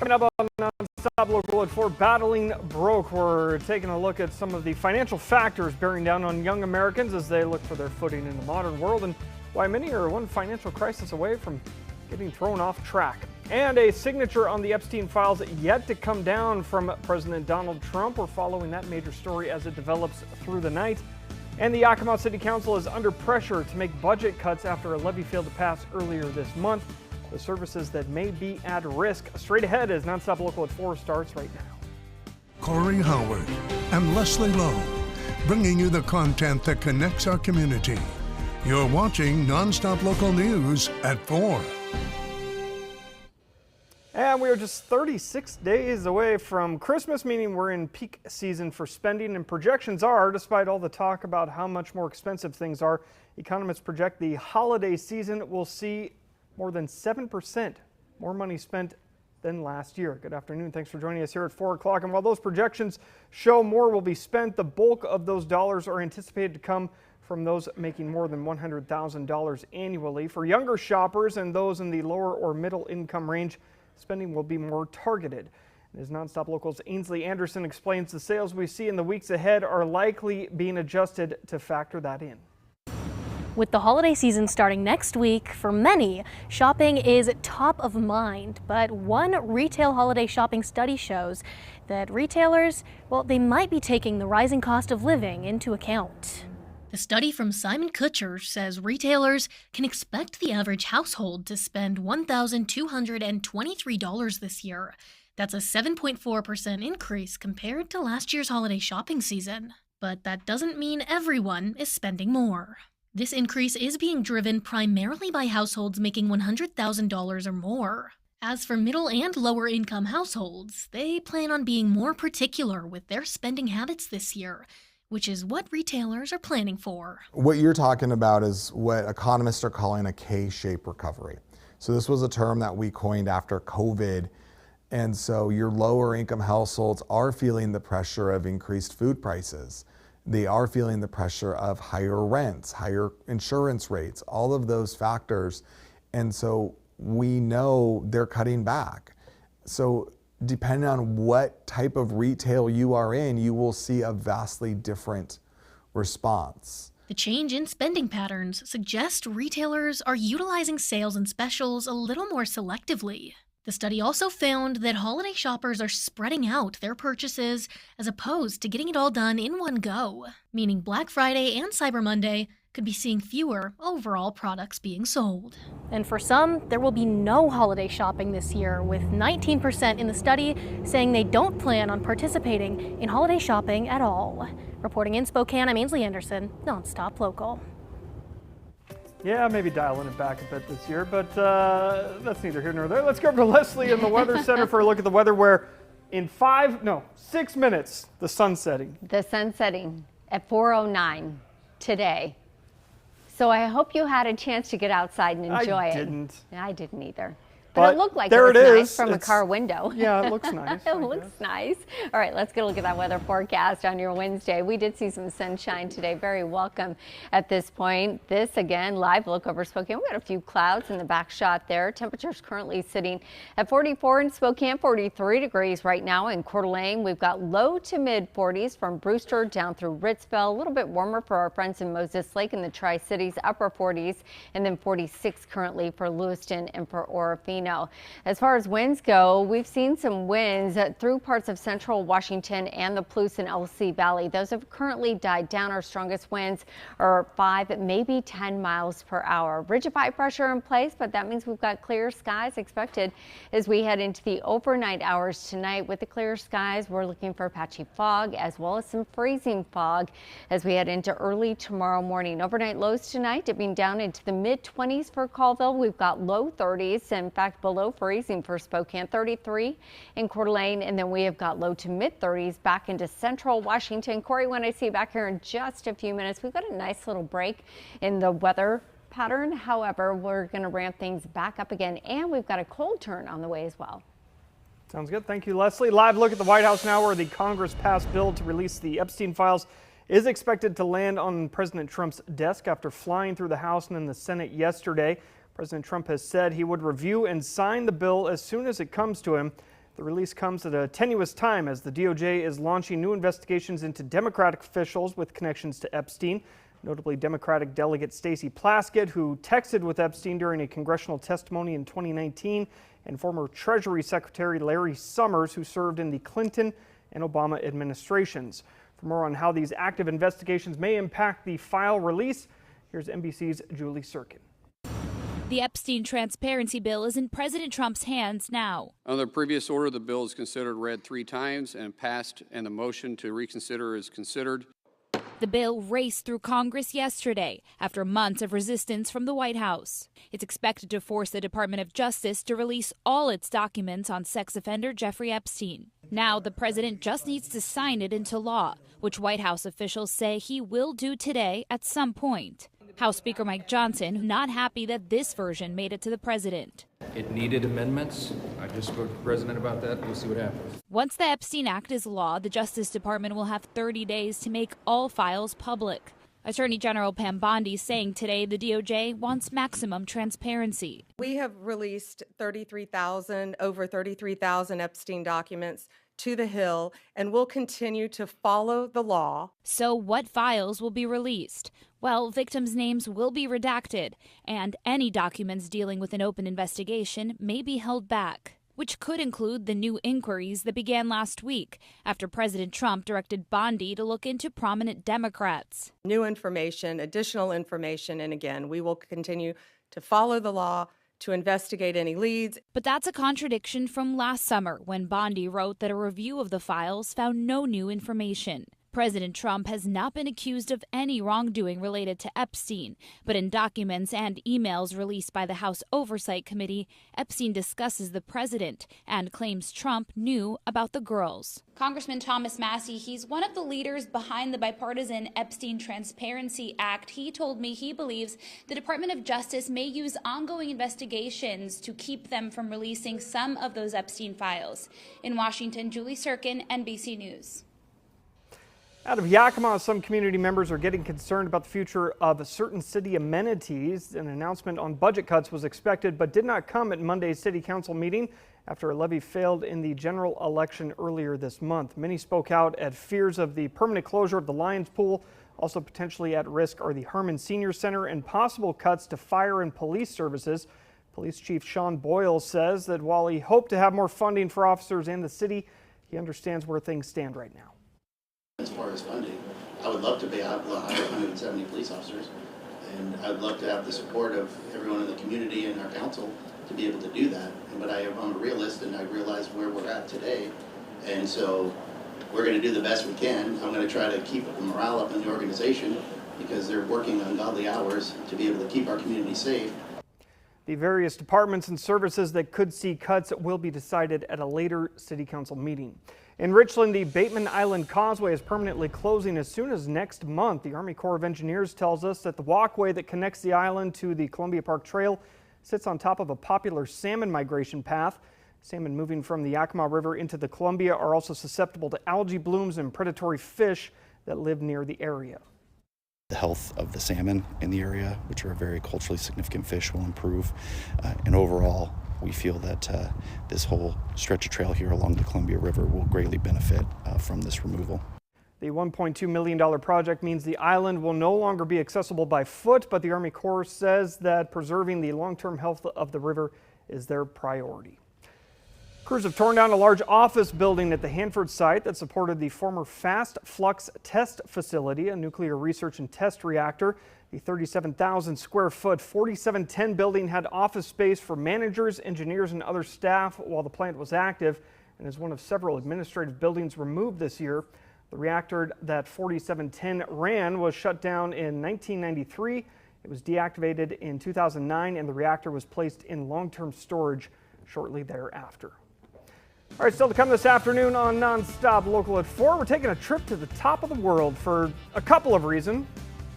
Coming up on NonStop Local at 4, Battling Broke. We're taking a look at some of the financial factors bearing down on young Americans as they look for their footing in the modern world and why many are one financial crisis away from getting thrown off track. And a signature on the Epstein files yet to come down from President Donald Trump. We're following that major story as it develops through the night. And the Yakima City Council is under pressure to make budget cuts after a levy failed to pass earlier this month. The services that may be at risk. Straight ahead as NonStop Local at 4 starts right now. Corey Howard and Leslie Lowe, bringing you the content that connects our community. You're watching NonStop Local News at 4. And we are just 36 days away from Christmas, meaning we're in peak season for spending, and projections are, despite all the talk about how much more expensive things are, economists project the holiday season will see more than 7% more money spent than last year. Good afternoon. Thanks for joining us here at 4 o'clock. And while those projections show more will be spent, the bulk of those dollars are anticipated to come from those making more than $100,000 annually. For younger shoppers and those in the lower or middle income range, spending will be more targeted. And as NonStop Local's Ainsley Anderson explains, the sales we see in the weeks ahead are likely being adjusted to factor that in. With the holiday season starting next week, for many, shopping is top of mind. But one retail holiday shopping study shows that retailers, well, they might be taking the rising cost of living into account. The study from Simon Kucher says retailers can expect the average household to spend $1,223 this year. That's a 7.4% increase compared to last year's holiday shopping season. But that doesn't mean everyone is spending more. This increase is being driven primarily by households making $100,000 or more. As for middle and lower income households, they plan on being more particular with their spending habits this year, which is what retailers are planning for. What you're talking about is what economists are calling a K-shaped recovery. So this was a term that we coined after COVID. And so your lower income households are feeling the pressure of increased food prices. They are feeling the pressure of higher rents, higher insurance rates, all of those factors. And so we know they're cutting back. So depending on what type of retail you are in, you will see a vastly different response. The change in spending patterns suggests retailers are utilizing sales and specials a little more selectively. The study also found that holiday shoppers are spreading out their purchases as opposed to getting it all done in one go, meaning Black Friday and Cyber Monday could be seeing fewer overall products being sold. And for some, there will be no holiday shopping this year, with 19% in the study saying they don't plan on participating in holiday shopping at all. Reporting in Spokane, I'm Ainsley Anderson, NonStop Local. Yeah, maybe dialing it back a bit this year, but that's neither here nor there. Let's go over to Leslie in the Weather Center for a look at the weather, where in 6 minutes, the sun's setting. The sun's setting at 4:09 today. So I hope you had a chance to get outside and enjoy it. I didn't either. But it looked like it was nice from a car window. Yeah, it looks nice. It looks nice. All right, let's get a look at that weather forecast on your Wednesday. We did see some sunshine today. Very welcome at this point. This, again, live look over Spokane. We got a few clouds in the back shot there. Temperatures currently sitting at 44 in Spokane, 43 degrees right now in Coeur d'Alene. We've got low to mid 40s from Brewster down through Ritzville. A little bit warmer for our friends in Moses Lake in the Tri-Cities, upper 40s, and then 46 currently for Lewiston and for Orofino. As far as winds go, we've seen some winds through parts of central Washington and the Palouse and LC Valley. Those have currently died down. Our strongest winds are 5, maybe 10 miles per hour. Ridge of high pressure in place, but that means we've got clear skies expected as we head into the overnight hours tonight. With the clear skies, we're looking for patchy fog as well as some freezing fog as we head into early tomorrow morning. Overnight lows tonight dipping down into the mid 20s for Colville. We've got low 30s. In fact, below freezing for Spokane, 33 in Coeur d'Alene, and then we have got low to mid 30s back into central Washington. Corey, when I see you back here in just a few minutes, we've got a nice little break in the weather pattern. However, we're going to ramp things back up again, and we've got a cold turn on the way as well. Sounds good. Thank you, Leslie. Live look at the White House now, where the Congress passed bill to release the Epstein files is expected to land on President Trump's desk after flying through the House and then the Senate yesterday. President Trump has said he would review and sign the bill as soon as it comes to him. The release comes at a tenuous time as the DOJ is launching new investigations into Democratic officials with connections to Epstein, notably Democratic Delegate Stacey Plaskett, who texted with Epstein during a congressional testimony in 2019, and former Treasury Secretary Larry Summers, who served in the Clinton and Obama administrations. For more on how these active investigations may impact the file release, here's NBC's Julie Sirkin. The Epstein transparency bill is in President Trump's hands now. Under the previous order, the bill is considered read 3 times and passed, and the motion to reconsider is considered. The bill raced through Congress yesterday after months of resistance from the White House. It's expected to force the Department of Justice to release all its documents on sex offender Jeffrey Epstein. Now the president just needs to sign it into law, which White House officials say he will do today at some point. House Speaker Mike Johnson not happy that this version made it to the president. It needed amendments. I just spoke to the president about that. We'll see what happens. Once the Epstein Act is law, the Justice Department will have 30 days to make all files public. Attorney General Pam Bondi saying today the DOJ wants maximum transparency. We have released over 33,000 Epstein documents to the Hill, and we'll continue to follow the law. So what files will be released? Well, victims' names will be redacted, and any documents dealing with an open investigation may be held back, which could include the new inquiries that began last week after President Trump directed Bondi to look into prominent Democrats. New information, additional information, and again, we will continue to follow the law, to investigate any leads. But that's a contradiction from last summer when Bondi wrote that a review of the files found no new information. President Trump has not been accused of any wrongdoing related to Epstein, but in documents and emails released by the House Oversight Committee, Epstein discusses the president and claims Trump knew about the girls. Congressman Thomas Massie, he's one of the leaders behind the bipartisan Epstein Transparency Act. He told me he believes the Department of Justice may use ongoing investigations to keep them from releasing some of those Epstein files. In Washington, Julie Sirkin, NBC News. Out of Yakima, some community members are getting concerned about the future of certain city amenities. An announcement on budget cuts was expected but did not come at Monday's city council meeting after a levy failed in the general election earlier this month. Many spoke out at fears of the permanent closure of the Lions Pool. Also potentially at risk are the Herman Senior Center and possible cuts to fire and police services. Police Chief Sean Boyle says that while he hoped to have more funding for officers and the city, he understands where things stand right now. As far as funding, I would love to be able to hire 170 police officers, and I'd love to have the support of everyone in the community and our council to be able to do that. But I'm a realist, and I realize where we're at today, and so we're going to do the best we can. I'm going to try to keep the morale up in the organization because they're working ungodly hours to be able to keep our community safe. The various departments and services that could see cuts will be decided at a later city council meeting. In Richland, the Bateman Island Causeway is permanently closing as soon as next month. The Army Corps of Engineers tells us that the walkway that connects the island to the Columbia Park Trail sits on top of a popular salmon migration path. Salmon moving from the Yakima River into the Columbia are also susceptible to algae blooms and predatory fish that live near the area. The health of the salmon in the area, which are a very culturally significant fish, will improve. And overall, we feel that this whole stretch of trail here along the Columbia River will greatly benefit from this removal. The $1.2 million project means the island will no longer be accessible by foot, but the Army Corps says that preserving the long-term health of the river is their priority. Crews have torn down a large office building at the Hanford site that supported the former Fast Flux Test Facility, a nuclear research and test reactor. The 37,000 square foot 4710 building had office space for managers, engineers, and other staff while the plant was active, and is one of several administrative buildings removed this year. The reactor that 4710 ran was shut down in 1993. It was deactivated in 2009, and the reactor was placed in long-term storage shortly thereafter. All right, still to come this afternoon on NonStop Local at 4. We're taking a trip to the top of the world for a couple of reasons.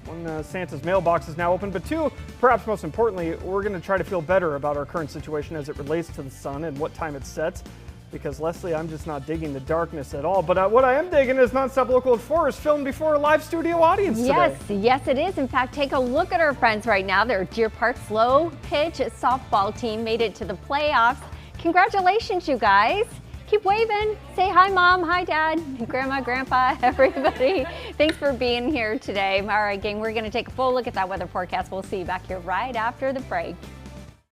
One, Santa's mailbox is now open, but two, perhaps most importantly, we're going to try to feel better about our current situation as it relates to the sun and what time it sets. Because, Leslie, I'm just not digging the darkness at all. But what I am digging is NonStop Local at 4 is filmed before a live studio audience today. Yes, it is. In fact, take a look at our friends right now. Their Deer Park slow pitch softball team made it to the playoffs. Congratulations, you guys. Keep waving. Say hi, Mom. Hi, Dad. Grandma, Grandpa, everybody. Thanks for being here today. All right, gang, we're going to take a full look at that weather forecast. We'll see you back here right after the break.